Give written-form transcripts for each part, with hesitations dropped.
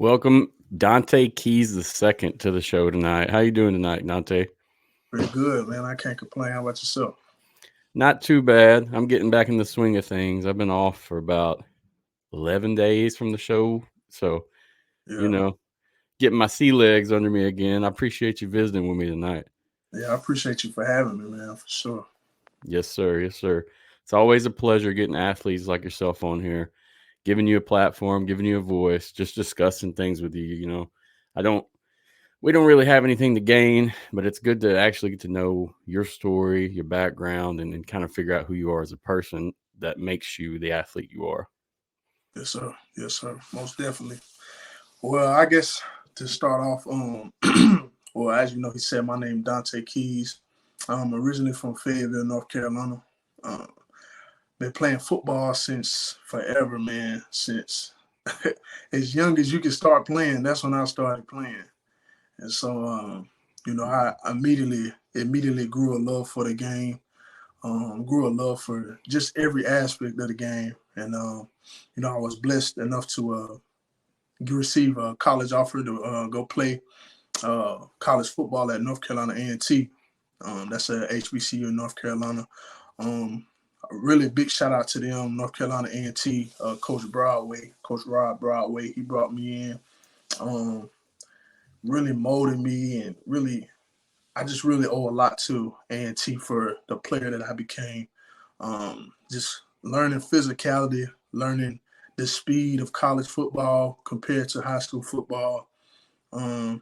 Welcome, Dontae Keys II to the show tonight. How you doing tonight, Dontae? Pretty good, man. I can't complain. How about yourself? Not too bad. I'm getting back in the swing of things. I've been off for about 11 days from the show. So, you Yeah. know, getting my sea legs under me again. I appreciate you visiting with me tonight. Yeah, I appreciate you for having me, man, for sure. Yes, sir. Yes, sir. It's always a pleasure getting athletes like yourself on here, giving you a platform, giving you a voice, just discussing things with you. I don't we don't really have anything to gain, but it's good to actually get to know your story, your background, and kind of figure out who you are as a person that makes you the athlete you are. Yes, sir. Yes, sir. Most definitely. Well, I guess to start off, well, as you know, he said my name Dontae Keys. I'm originally from Fayetteville, North Carolina. Uh, been playing football since forever, man. Since as young as you can start playing, that's when I started playing. And so, I immediately grew a love for the game. Grew a love for just every aspect of the game. And, I was blessed enough to receive a college offer to go play college football at North Carolina A&T. That's a HBCU in North Carolina. A really big shout out to them, North Carolina A&T, Coach Rod Broadway. He brought me in, um, really molded me, and I just really owe a lot to A&T for the player that I became. Just learning physicality, learning the speed of college football compared to high school football, um,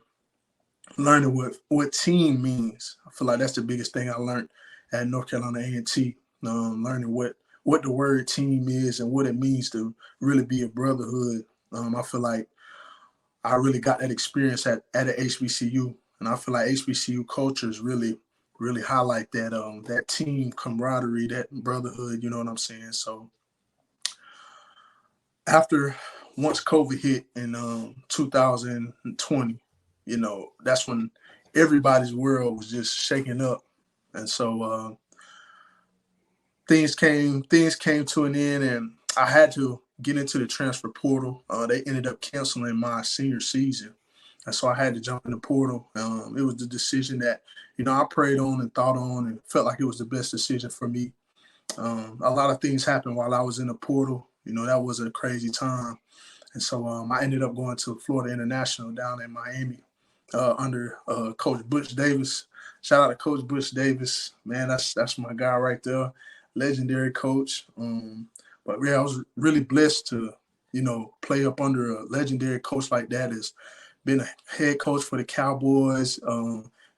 learning what team means. I feel like that's the biggest thing I learned at North Carolina A&T. Learning what the word team is and what it means to really be a brotherhood. I feel like I really got that experience at an HBCU, and I feel like HBCU cultures really highlight that team camaraderie, that brotherhood. You know what I'm saying? So after once COVID hit in 2020, that's when everybody's world was just shaking up, and so things came to an end, and I had to get into the transfer portal. They ended up canceling my senior season, and so I had to jump in the portal. It was the decision that I prayed on and thought on, and felt like it was the best decision for me. A lot of things happened while I was in the portal. That was a crazy time, and so I ended up going to Florida International down in Miami under Coach Butch Davis. Shout out to Coach Butch Davis, man. That's my guy right there, legendary coach. But yeah, I was really blessed to play up under a legendary coach like that. Has been a head coach for the Cowboys,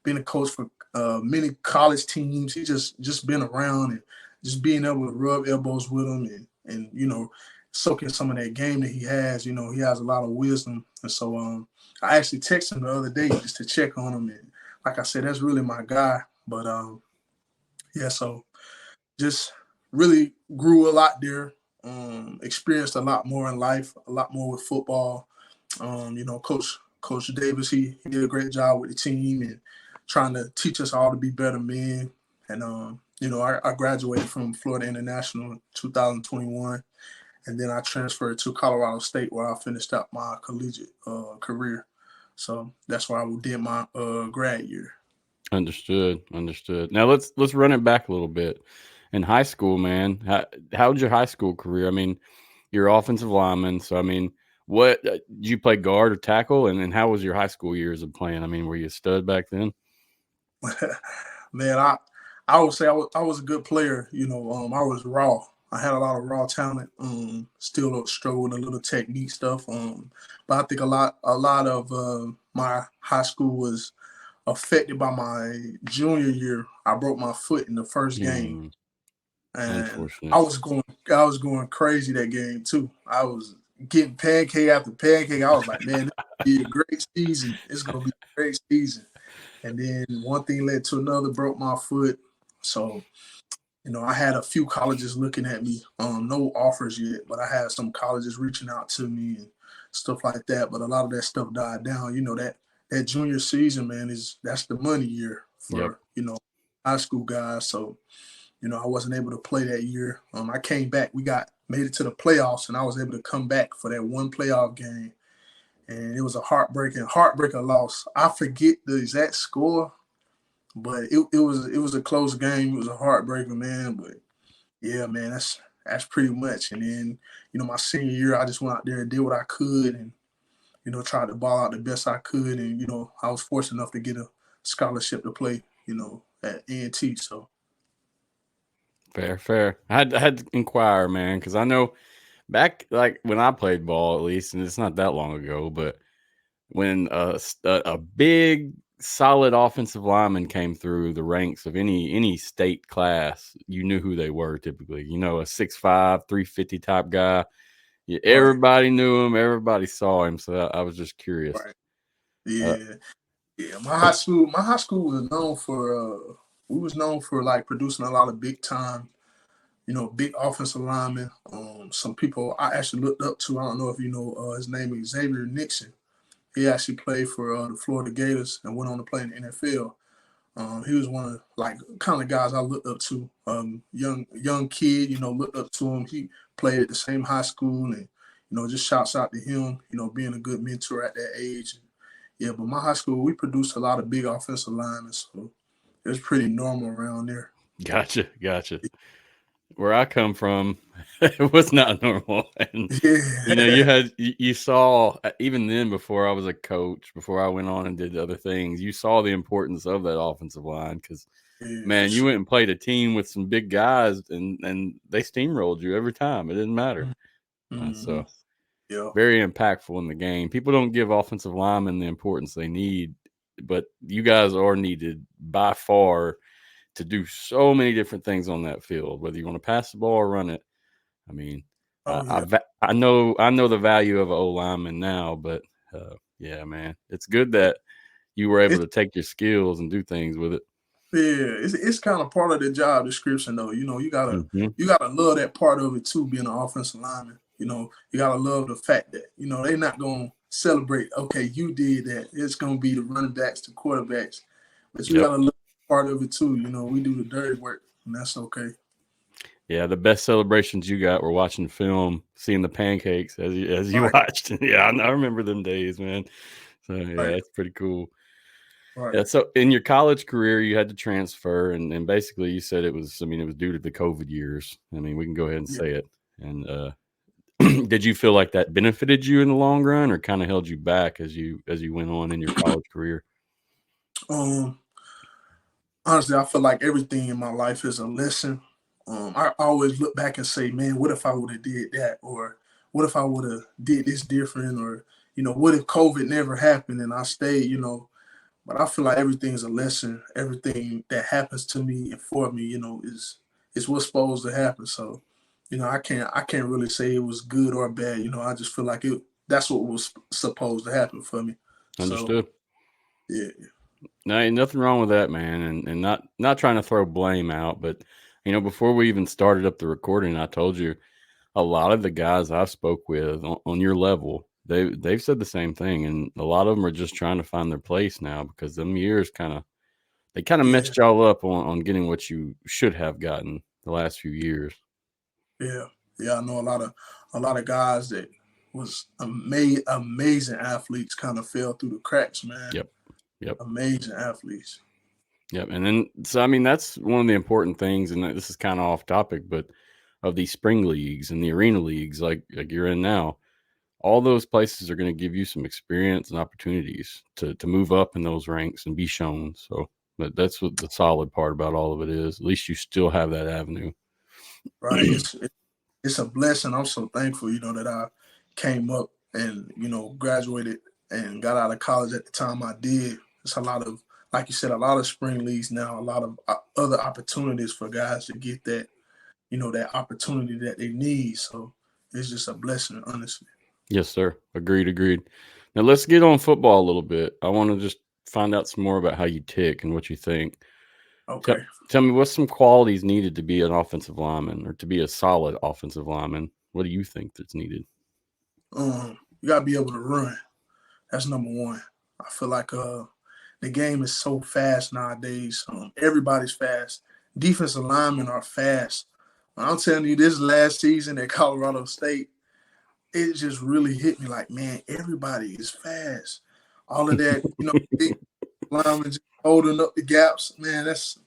been a coach for many college teams. He just been around, and just being able to rub elbows with him, and soaking some of that game that he has. He has a lot of wisdom, and so I actually texted him the other day just to check on him, and like I said, that's really my guy. But yeah, so just really grew a lot there. Experienced a lot more in life, a lot more with football. Coach Davis, he did a great job with the team and trying to teach us all to be better men. And I graduated from Florida International in 2021, and then I transferred to Colorado State where I finished up my collegiate career. So that's where I did my grad year. Understood. Understood. Now let's run it back a little bit. In high school, man, how'd your high school career? I mean, you're offensive lineman, so I mean, what did you play guard or tackle? And then how was your high school years of playing? I mean, were you a stud back then? Man, I would say I was a good player. I was raw. I had a lot of raw talent. Still struggle with a little technique stuff. But I think a lot of my high school was affected by my junior year. I broke my foot in the first game, Hmm, and I unfortunate. was going I was going crazy that game too. I was getting pancake after pancake. I was like, man, this is gonna be a great season. It's gonna be a great season. And then one thing led to another, broke my foot. So, I had a few colleges looking at me. No offers yet, but I had some colleges reaching out to me and stuff like that. But a lot of that stuff died down. That junior season, man, that's the money year Yep. for, high school guys. So, I wasn't able to play that year. I came back. We got made it to the playoffs, and I was able to come back for that one playoff game. and it was a heartbreaking loss. I forget the exact score, but it was a close game. It was a heartbreaker, man. But yeah, man, that's pretty much. And then, my senior year, I just went out there and did what I could, and tried to ball out the best I could. And I was fortunate enough to get a scholarship to play, at A&T. So Fair. I had to inquire, man, because I know back like when I played ball, at least, and it's not that long ago, but when a big solid offensive lineman came through the ranks of any state class, you knew who they were typically. A 6'5", 350 type guy. Yeah, right, everybody knew him. Everybody saw him. So I was just curious. right, Uh, yeah, yeah. My high school was known for we was known for like producing a lot of big time, big offensive linemen. Some people I actually looked up to. I don't know if you know his name is Xavier Nixon. He actually played for the Florida Gators and went on to play in the NFL. He was one of like kind of guys I looked up to. Young kid, looked up to him. He played at the same high school, and just shouts out to him. Being a good mentor at that age. Yeah, but my high school we produced a lot of big offensive linemen, so it was pretty normal around there. Gotcha. Where I come from, it was not normal. And Yeah, you saw even then before I was a coach, before I went on and did other things, you saw the importance of that offensive line because yeah, for man, you sure. went and played a team with some big guys and they steamrolled you every time. It didn't matter. Mm-hmm. So Yeah. very impactful in the game. People don't give offensive linemen the importance they need, but you guys are needed by far to do so many different things on that field, whether you want to pass the ball or run it. I mean, Oh yeah. I know the value of an O lineman now, but yeah, man, it's good that you were able It's to take your skills and do things with it. Yeah, it's kind of part of the job description though. You gotta Hmm. you gotta love that part of it too, being an offensive lineman. You gotta love the fact that they're not gonna celebrate. Okay, you did that. It's gonna be the running backs, the quarterbacks, but you Yep. gotta love part of it too. We do the dirty work, and that's okay. Yeah, the best celebrations you got were watching film, seeing the pancakes as you Right, watched. Yeah, I remember them days, man. So yeah, right, that's pretty cool. right. Yeah. So in your college career, you had to transfer, and basically you said it was. I mean, it was due to the COVID years. I mean, we can go ahead and Yeah. say it. And did you feel like that benefited you in the long run, or kind of held you back as you went on in your college career? Um. Honestly, I feel like everything in my life is a lesson. I always look back and say, man, what if I would have did that, or what if I would have did this different, or what if COVID never happened and I stayed. But I feel like everything is a lesson. Everything that happens to me and for me, is what's supposed to happen. So, I can't really say it was good or bad. I just feel like that's what was supposed to happen for me. So Understood. yeah, No, ain't nothing wrong with that, man. And not trying to throw blame out, but before we even started up the recording, I told you a lot of the guys I've spoke with on your level, they've said the same thing, and a lot of them are just trying to find their place now because them years kind of yeah, messed y'all up on getting what you should have gotten the last few years. yeah, yeah. I know a lot of guys that was amazing athletes kind of fell through the cracks, man. Yep. Yep. Amazing athletes. Yep. And then, so I mean, that's one of the important things, and this is kind of off topic, but of these spring leagues and the arena leagues, like you're in now, all those places are going to give you some experience and opportunities to move up in those ranks and be shown. So, but that's what the solid part about all of it is. At least you still have that avenue. Right. It's a blessing. I'm so thankful, that I came up and, graduated and got out of college at the time I did. It's a lot of, like you said, a lot of spring leagues now, a lot of other opportunities for guys to get that opportunity that they need. So it's just a blessing, honestly. Yes, sir. Agreed. Now let's get on football a little bit. I want to just find out some more about how you tick and what you think. Tell, Okay. tell me what's some qualities needed to be an offensive lineman or to be a solid offensive lineman. What do you think that's needed? You gotta be able to run. That's number one. I feel like the game is so fast nowadays. Everybody's fast. Defensive linemen are fast. I'm telling you, this last season at Colorado State, it just really hit me like, man, everybody is fast. All of that, big linemen just holding up the gaps, man. That's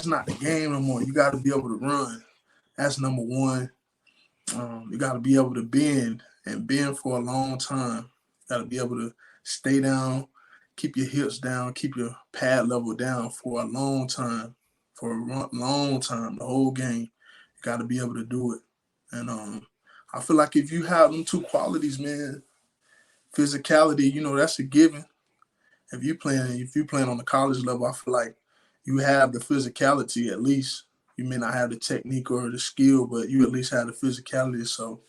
not the game no more. You got to be able to run. That's number one. You got to be able to bend and bend for a long time. You got to be able to stay down, keep your hips down, keep your pad level down for a long time, long time, the whole game. You got to be able to do it. And I feel like if you have them two qualities, man, physicality, that's a given. If you playing on the college level, I feel like you have the physicality at least. You may not have the technique or the skill, but you at least have the physicality. So,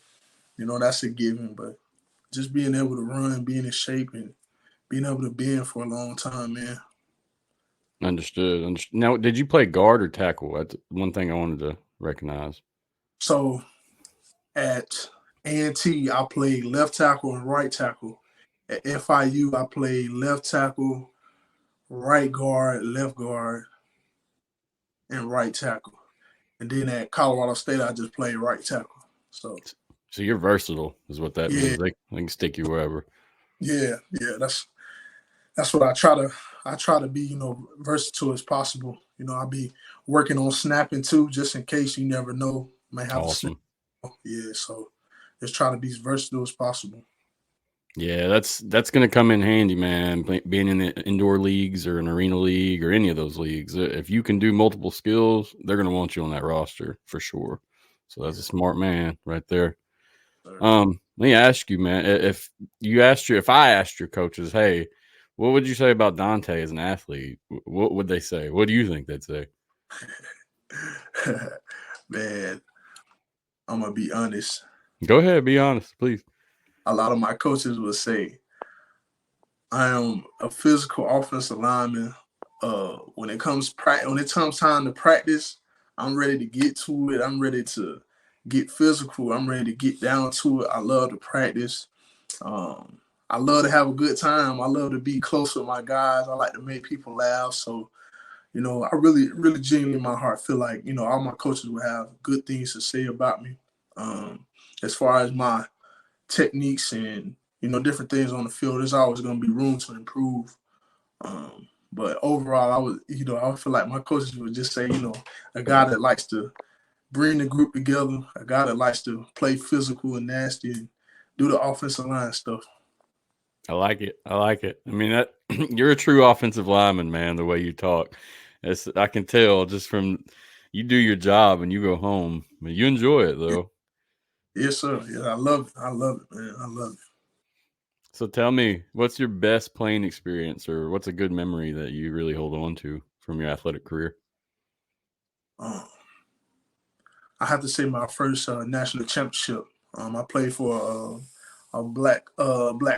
that's a given. But just being able to run, being in shape, and being able to bend for a long time, man. Understood. Now, did you play guard or tackle? That's one thing I wanted to recognize. So at A&T, I played left tackle and right tackle. At FIU, I played left tackle, right guard, left guard, and right tackle. And then at Colorado State, I just played right tackle. So you're versatile, is what that means. They can stick you wherever. Yeah. That's what I try to be, versatile as possible. I'll be working on snapping too, just in case you never know. May have Awesome. to snap. Yeah, so just try to be as versatile as possible. Yeah, that's going to come in handy, man. Being in the indoor leagues or an arena league or any of those leagues, if you can do multiple skills, they're going to want you on that roster for sure. So that's a smart man right there. Let me ask you, man, if I asked your coaches, hey, what would you say about Dontae as an athlete? What would they say? What do you think they'd say? Man, I'm gonna be honest. Go ahead, be honest, please. A lot of my coaches would say I am a physical offensive lineman. When it comes time to practice, I'm ready to get to it. I'm ready to get physical. I'm ready to get down to it. I love to practice. I love to have a good time. I love to be close with my guys. I like to make people laugh. So, I really, really genuinely in my heart feel like, all my coaches will have good things to say about me. As far as my techniques and, different things on the field, there's always going to be room to improve. But overall, I would feel like my coaches would just say, a guy that likes to bring the group together, a guy that likes to play physical and nasty and do the offensive line stuff. I like it. I mean, you're a true offensive lineman, man, the way you talk. I can tell just from you do your job and you go home. You enjoy it, though. Yes, sir. Yeah, I love it. I love it, man. I love it. So tell me, what's your best playing experience or what's a good memory that you really hold on to from your athletic career? I have to say my first national championship. I played for a black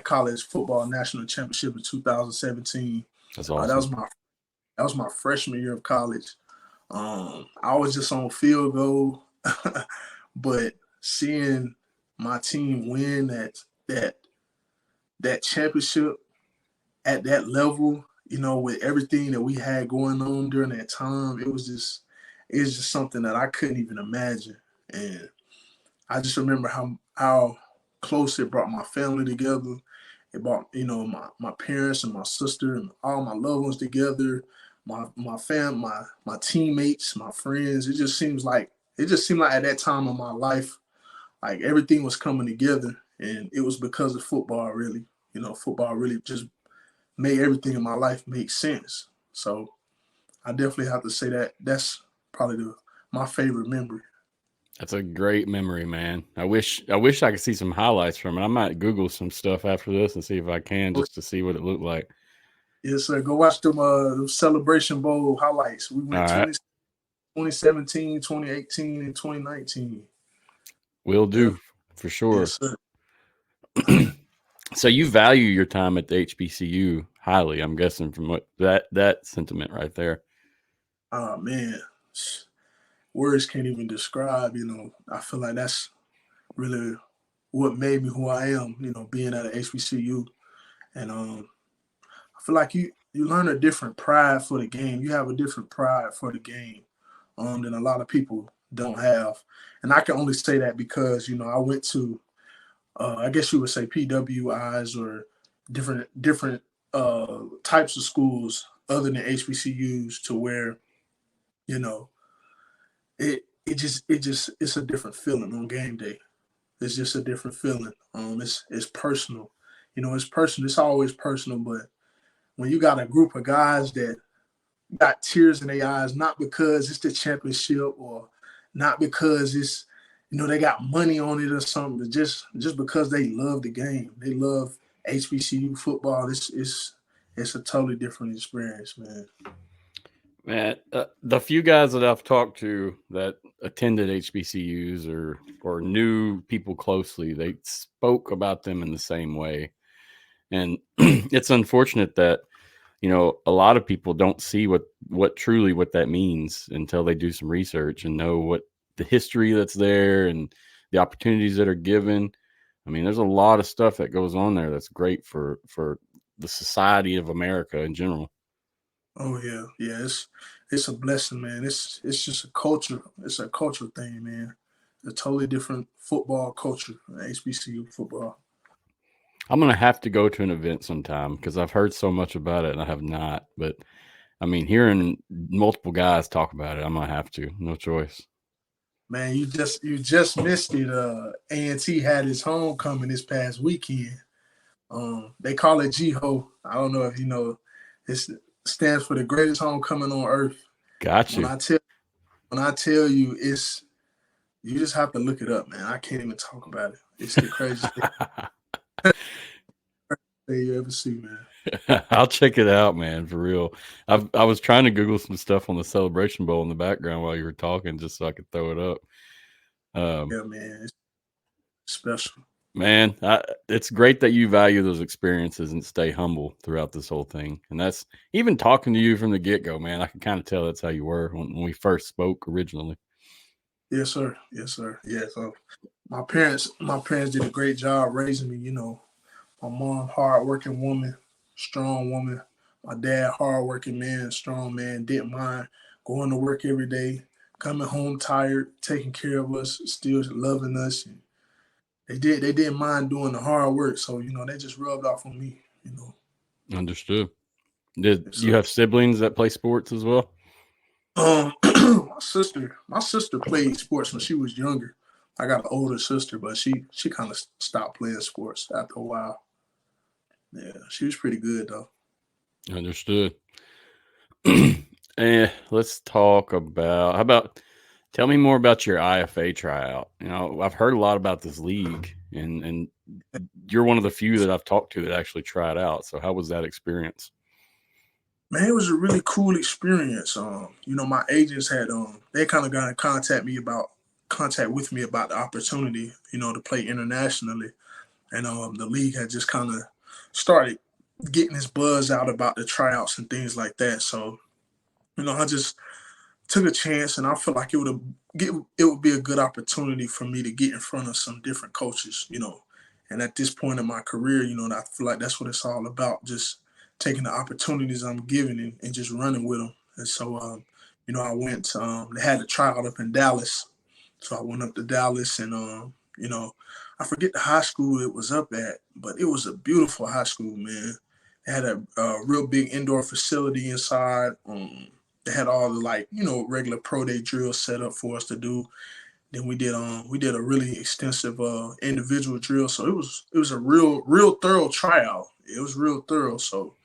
college football national championship in 2017. That's awesome. That was my freshman year of college. I was just on field goal, but seeing my team win that championship at that level, with everything that we had going on during that time, it's just something that I couldn't even imagine. And I just remember how close it brought my family together. It brought, my parents and my sister and all my loved ones together, my teammates, my friends. It just seemed like at that time of my life, like everything was coming together, and it was because of football. Really, football really just made everything in my life make sense. So I definitely have to say that's probably my favorite memory. That's a great memory, man. I wish I could see some highlights from it. I might Google some stuff after this and see if I can just to see what it looked like. Yes, sir. Go watch them Celebration Bowl highlights. We went 2017, 2018, and 2019. Will do, for sure. Yes, sir. So you value your time at the HBCU highly, I'm guessing, from what that sentiment right there. Oh, man. Words can't even describe, I feel like that's really what made me who I am, being at an HBCU. And I feel like you learn a different pride for the game. You have a different pride for the game than a lot of people don't have. And I can only say that because, I went to I guess you would say PWIs or different types of schools other than HBCUs to where you know it just it's a different feeling on game day. It's just a different feeling. It's personal. It's personal. It's always personal, but when you got a group of guys that got tears in their eyes, not because it's the championship or not because it's they got money on it or something, but just because they love the game. They love HBCU football. It's a totally different experience, man. Man, the few guys that I've talked to that attended HBCUs or knew people closely, they spoke about them in the same way. And it's unfortunate that a lot of people don't see what truly what that means until they do some research and know what the history that's there and the opportunities that are given. I mean, there's a lot of stuff that goes on there that's great for the society of America in general. Oh yeah, yeah. It's a blessing, man. It's just a culture. It's a cultural thing, man. A totally different football culture, HBCU football. I'm gonna have to go to an event sometime because I've heard so much about it and I have not. But I mean, hearing multiple guys talk about it, I'm gonna have to. No choice. Man, you just missed it. A&T had his homecoming this past weekend. They call it GHO. I don't know if you know. It stands for the greatest homecoming on earth. Got When you. I tell when I tell you, it's you just have to look it up, man. I can't even talk about it. It's the craziest thing you ever see, man. I'll check it out, man, for real. I was trying to Google some stuff on the Celebration Bowl in the background while you were talking, just so I could throw it up. Yeah, man, it's special. Man, it's great that you value those experiences and stay humble throughout this whole thing. And that's even talking to you from the get go, man. I can kind of tell that's how you were when we first spoke originally. Yes, sir. Yes, sir. Yeah. So my parents did a great job raising me. My mom, hardworking woman, strong woman. My dad, hardworking man, strong man, didn't mind going to work every day, coming home tired, taking care of us, still loving us. And they didn't mind doing the hard work. So, they just rubbed off on me. Understood. Did Yes, you sir. have siblings that play sports as well? my sister played sports when she was younger. I got an older sister, but she kind of stopped playing sports after a while. Yeah, she was pretty good though. Understood. And let's talk about how about tell me more about your IFA tryout. I've heard a lot about this league and you're one of the few that I've talked to that actually tried out. So how was that experience? Man, it was a really cool experience. My agents had they kind of got in contact with me about the opportunity, to play internationally, and the league had just kind of started getting its buzz out about the tryouts and things like that. So, I just took a chance, and I feel like it would be a good opportunity for me to get in front of some different coaches. And at this point in my career, I feel like that's what it's all about, just taking the opportunities I'm given and just running with them. And so, I went. They had a tryout up in Dallas, so I went up to Dallas, and I forget the high school it was up at, but it was a beautiful high school, man. It had a real big indoor facility inside. They had all the regular pro day drills set up for us to do. Then we did a really extensive individual drill. So it was a real thorough tryout. It was real thorough. So,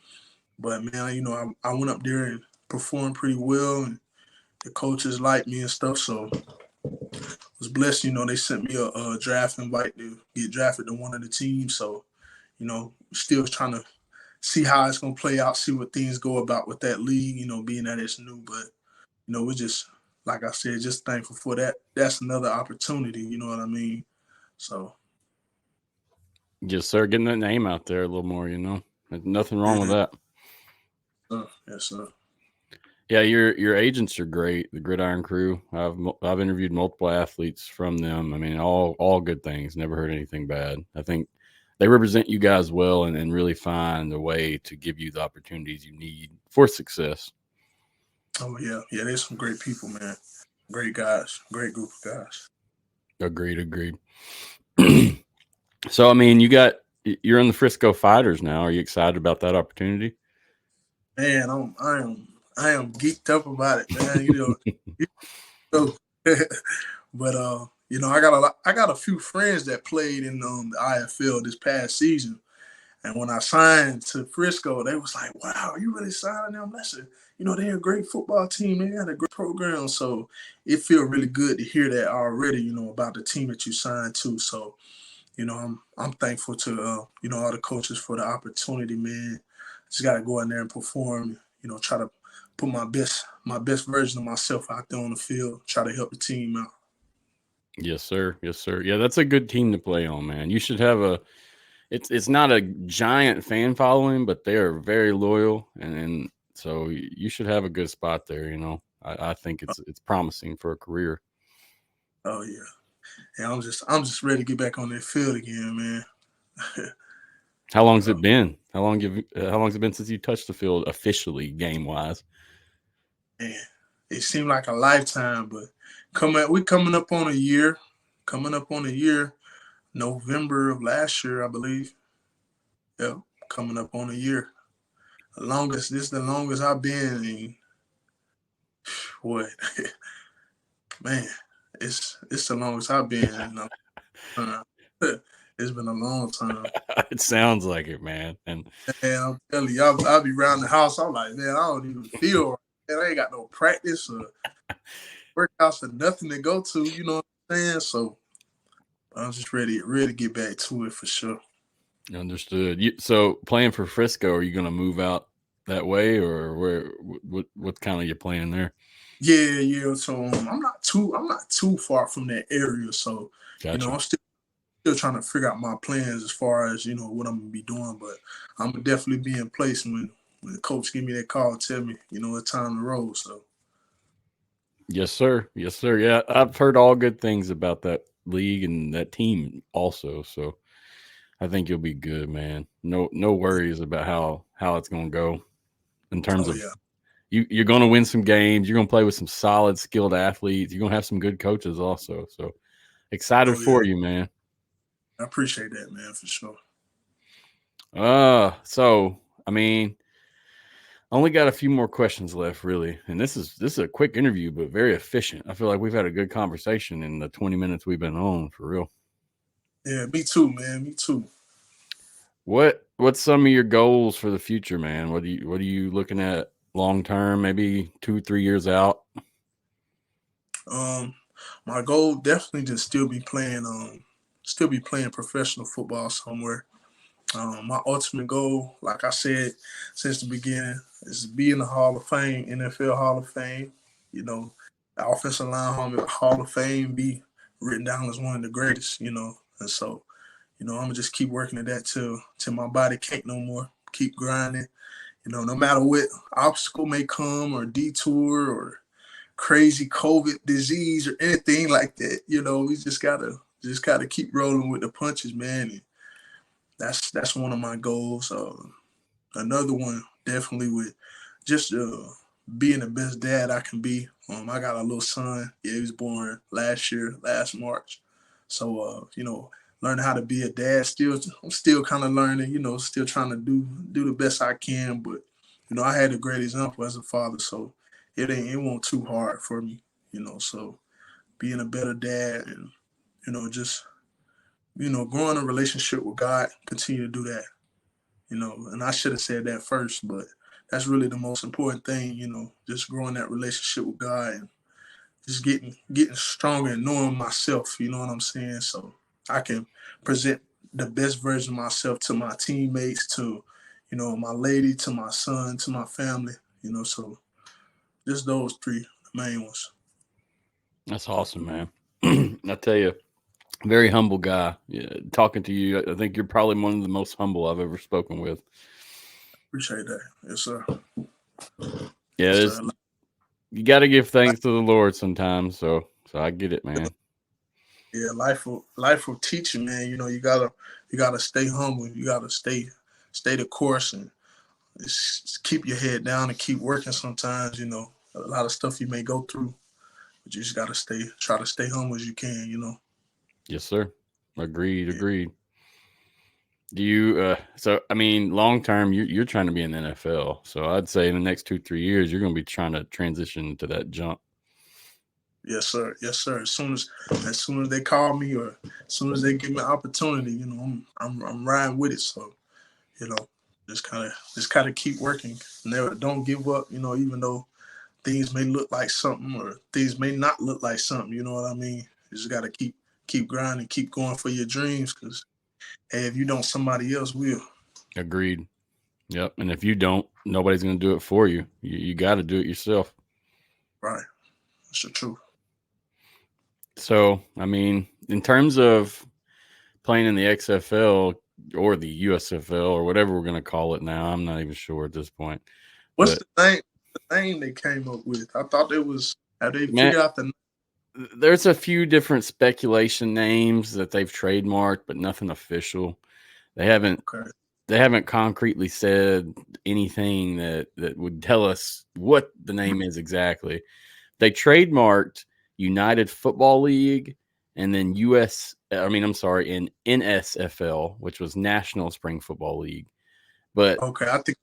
but man, I went up there and performed pretty well, and the coaches liked me and stuff. So I was blessed. They sent me a draft invite to get drafted to one of the teams. So still trying to see how it's gonna play out, see what things go about with that league. Being that it's new, but we're just like I said, just thankful for that. That's another opportunity. You know what I mean? So Yes, sir. Getting that name out there a little more. There's nothing wrong with yeah, that. yes, sir. Yeah, your agents are great. The Gridiron Crew. I've interviewed multiple athletes from them. I mean, all good things. Never heard anything bad. I think they represent you guys well and really find a way to give you the opportunities you need for success. Oh yeah, yeah. There's some great people, man. Great guys, great group of guys. Agreed. So I mean, you're in the Frisco Fighters now. Are you excited about that opportunity? Man, I am geeked up about it, man. You know. But I got a few friends that played in the IFL this past season, and when I signed to Frisco, they was like, "Wow, you really signing them?" That's they're a great football team. They got a great program, so it feel really good to hear that already. About the team that you signed to. So I'm thankful to all the coaches for the opportunity, man. Just got to go in there and perform. Try to put my best version of myself out there on the field. Try to help the team out. Yes, sir. Yes, sir. Yeah, that's a good team to play on, man. You should have a. It's not a giant fan following, but they are very loyal, and so you should have a good spot there. I think it's promising for a career. Oh yeah. Yeah, I'm just ready to get back on that field again, man. How long's Uh, it been? How long's it been since you touched the field officially, game wise? man, it seemed like a lifetime, but we coming up on a year. Coming up on a year, November of last year, I believe. Yep, coming up on a year. This is the longest I've been in what man, it's the longest I've been in a time. It's been a long time. It sounds like it, man. And And I'm telling you, I'll be around the house. I'm like, man, I don't even feel right. Man, I ain't got no practice or workouts or nothing to go to. You know what I'm saying? So I'm just ready to get back to it for sure. understood. So playing for Frisco, are you going to move out that way, or what's kind of your plan there? Yeah, yeah. So I'm not too far from that area. So Gotcha. I'm still trying to figure out my plans as far as what I'm gonna be doing. But I'm gonna definitely be in place when the coach give me that call and tell me it's time to roll. So Yes, sir. Yes, sir. Yeah, I've heard all good things about that league and that team also. So I think you'll be good, man. No worries about how it's going to go in terms oh of yeah, you're going to win some games. You're going to play with some solid, skilled athletes. You're going to have some good coaches also. So excited oh yeah. for you, man. I appreciate that, man, for sure. So I mean, only got a few more questions left, really. And this is a quick interview, but very efficient. I feel like we've had a good conversation in the 20 minutes we've been on, for real. Yeah, me too, man. Me too. What's some of your goals for the future, man? What are you looking at long term? Maybe 2-3 years out. Um, my goal definitely to still be playing professional football somewhere. My ultimate goal, like I said since the beginning, is to be in the Hall of Fame, NFL Hall of Fame. You know, the offensive line Hall of Fame be written down as one of the greatest. And so I'm gonna just keep working at that till my body can't no more. Keep grinding. No matter what obstacle may come or detour or crazy COVID disease or anything like that. We just gotta keep rolling with the punches, man. And that's one of my goals. Another one definitely with just being the best dad I can be. I got a little son. Yeah, he was born last March. So learning how to be a dad. I'm still kind of learning. Still trying to do the best I can. But I had a great example as a father, so it won't too hard for me. So being a better dad and just growing a relationship with God, continue to do that. And I should have said that first, but that's really the most important thing. Just growing that relationship with God and just getting stronger and knowing myself. You know what I'm saying? So I can present the best version of myself to my teammates, to my lady, to my son, to my family. So just those three, the main ones. That's awesome, man. I tell you, very humble guy. Yeah, talking to you, I think you're probably one of the most humble I've ever spoken with. Appreciate that. Yes, sir. Yeah, Yes, sir. you got to give thanks to the Lord sometimes. So I get it, man. Yeah, life will teach you, man. You gotta stay humble. You gotta stay the course and just keep your head down and keep working. Sometimes a lot of stuff you may go through, but you just gotta try to stay humble as you can. Yes, sir. Agreed. Yeah. Agreed. Do you? So I mean, long term, you're trying to be in the NFL. So I'd say in the next 2-3 years, you're going to be trying to transition to that jump. Yes, sir. Yes, sir. As soon as they call me, or as soon as they give me an opportunity, I'm riding with it. So, you know, just kind of keep working. Never don't give up. Even though things may look like something, or things may not look like something. You know what I mean? You just gotta keep grinding, keep going for your dreams. Because hey, if you don't, somebody else will. Agreed. Yep. And if you don't, nobody's going to do it for you. You got to do it yourself. Right. That's the truth. So I mean, in terms of playing in the XFL or the USFL or whatever we're going to call it now, I'm not even sure at this point. What's But the name they came up with? I thought it was. Have they man, figured out the? there's a few different speculation names that they've trademarked, but nothing official. They haven't Okay. they haven't concretely said anything that would tell us what the name is exactly. They trademarked United Football League and then I'm sorry, in NSFL, which was National Spring Football League. But Okay. I think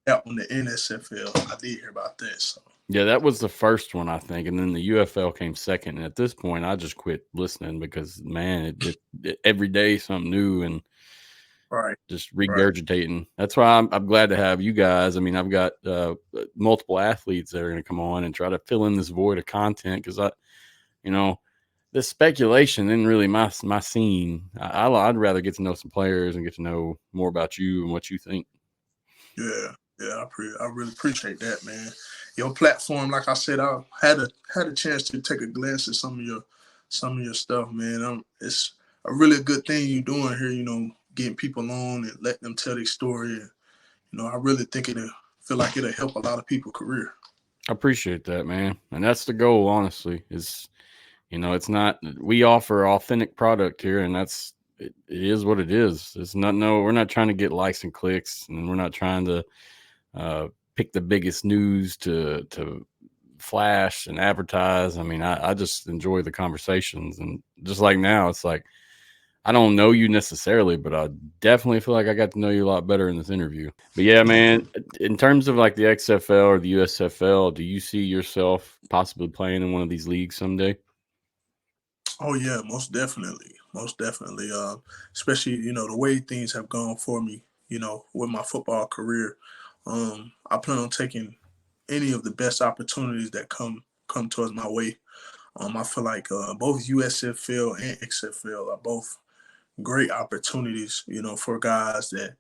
that one, the NSFL. I did hear about that. So. yeah, that was the first one, I think, and then the UFL came second. And at this point, I just quit listening because man, every day something new and Right. just Right. regurgitating. That's why I'm glad to have you guys. I mean, I've got multiple athletes that are going to come on and try to fill in this void of content because you know, this speculation isn't really my scene. I'd rather get to know some players and get to know more about you and what you think. Yeah. Yeah. I really appreciate that, man. Your platform, like I said, I had a chance to take a glance at some of your stuff, man. It's a really good thing you're doing here. Getting people on and letting them tell their story. And, I really think it'll feel like it'll help a lot of people's career. I appreciate that, man, and that's the goal. Honestly, is it's not we offer authentic product here, and it is what it is. It's not no, we're not trying to get likes and clicks, and we're not trying to uh, pick the biggest news to flash and advertise. I mean, I just enjoy the conversations, and just like now, it's like I don't know you necessarily, but I definitely feel like I got to know you a lot better in this interview. But yeah, man, in terms of like the XFL or the USFL, do you see yourself possibly playing in one of these leagues someday? Oh yeah, most definitely, most definitely. Especially the way things have gone for me. With my football career, I plan on taking any of the best opportunities that come towards my way. I feel like both USFL and XFL are both great opportunities. For guys that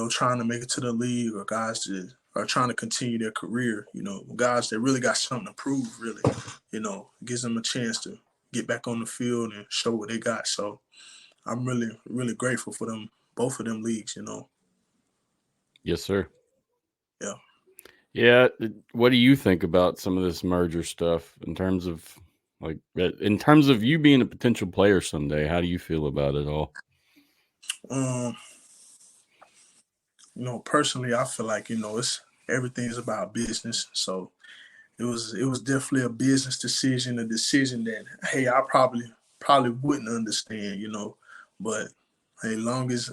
trying to make it to the league, or guys that are trying to continue their career. Guys that really got something to prove. Really, gives them a chance to get back on the field and show what they got. So I'm really, really grateful for them, both of them leagues. Yes, sir. Yeah. Yeah. What do you think about some of this merger stuff in terms of in terms of you being a potential player someday? How do you feel about it all? Um, personally, I feel like it's everything's about business. So it was definitely a business decision, a decision that hey, I probably wouldn't understand. But hey, long as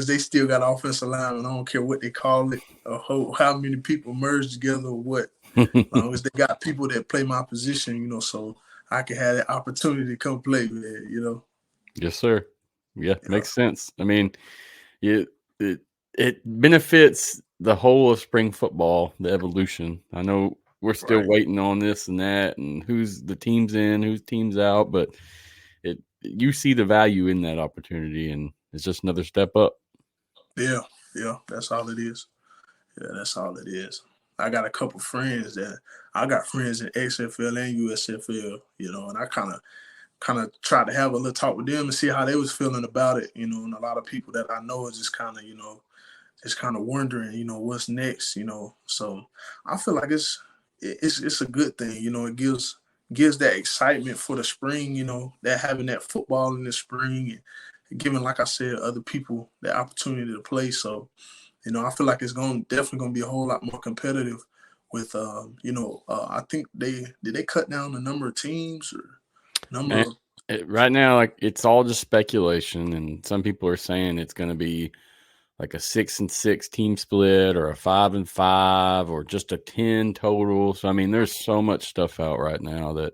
they still got offensive line, I don't care what they call it, or how many people merge together, or what. Long as they got people that play my position, so I can have that opportunity to come play, man. Yes, sir. Yeah, Yeah. makes sense. I mean, it it it benefits the whole of spring football, the evolution. I know we're still Right. waiting on this and that, and who's the teams in, who's teams out, but you see the value in that opportunity, and it's just another step up. Yeah. Yeah. That's all it is. Yeah, that's all it is. I got friends in XFL and USFL, and I kind of tried to have a little talk with them and see how they was feeling about it, and a lot of people that I know is just kind of wondering, what's next, So I feel like it's a good thing, it gives that excitement for the spring, that having that football in the spring, and giving, like I said, other people the opportunity to play. So I feel like it's definitely gonna be a whole lot more competitive. With I think they cut down the number of teams or number Man, of. Right now, like it's all just speculation, and some people are saying it's going to be like a 6-6 team split, or a 5-5, or just a 10 total. So I mean, there's so much stuff out right now that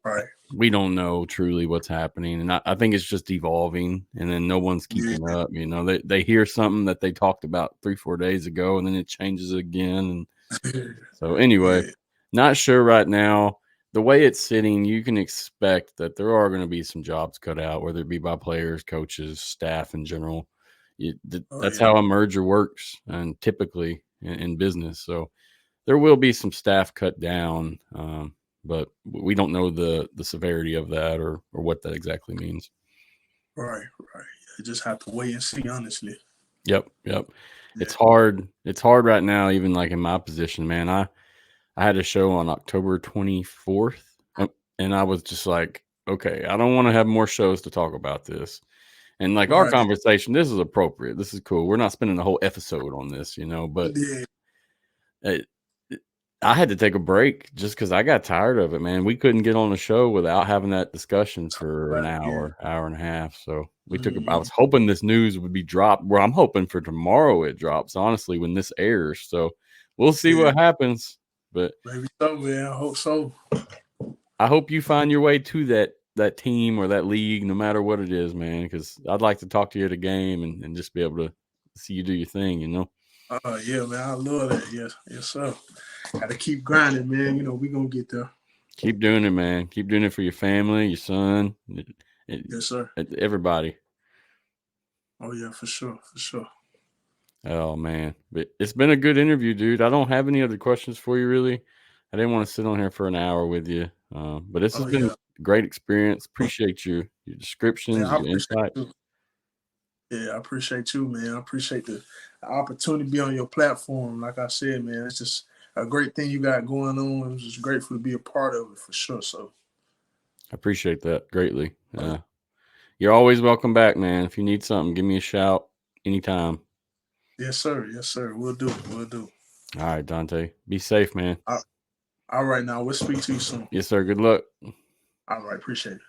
Right. we don't know truly what's happening, and I think it's just evolving, and then no one's keeping up. You know, they hear something that they talked about 3-4 days ago, and then it changes again. And so anyway, Yeah. not sure right now. The way it's sitting, you can expect that there are going to be some jobs cut out, whether it be by players, coaches, staff in general. Oh That's yeah. how a merger works, and typically in business. So there will be some staff cut down, but we don't know the severity of that, or what that exactly means. Right. Right. You just have to wait and see. Honestly. Yep. Yeah. It's hard. It's hard right now, even like in my position, man. I had a show on October 24th, and I was just like, okay, I don't want to have more shows to talk about this. And like our Right. conversation, this is appropriate. This is cool. We're not spending the whole episode on this, but Yeah. it, I had to take a break just because I got tired of it, man. We couldn't get on the show without having that discussion for an Yeah. hour and a half. So we took. I Mm-hmm. was hoping this news would be dropped. Well, I'm hoping for tomorrow it drops. Honestly, when this airs, so we'll see Yeah. what happens. But Maybe so, man. I hope so. I hope you find your way to that team or that league, no matter what it is, man. Because I'd like to talk to you at a game and just be able to see you do your thing. Yeah, man. I love that. Yes. Yes, sir. Got to keep grinding, man. We gonna get there. Keep doing it, man. Keep doing it for your family, your son, Yes, sir. everybody. Oh yeah, for sure. For sure. Oh man, but it's been a good interview, dude. I don't have any other questions for you, really. I didn't want to sit on here for an hour with you, but this has Oh been yeah. a great experience. Appreciate your Man, descriptions, I your appreciate insights. you. Yeah, I appreciate you, man. I appreciate the opportunity to be on your platform. Like I said, man, it's just a great thing you got going on. I'm just grateful to be a part of it for sure. So, I appreciate that greatly. oh, You're always welcome back, man. If you need something, give me a shout anytime. yes, sir. Yes, sir. We'll do. We'll do. All right, Dontae. Be safe, man. All right, now we'll speak to you soon. Yes, sir. Good luck. All right, appreciate it.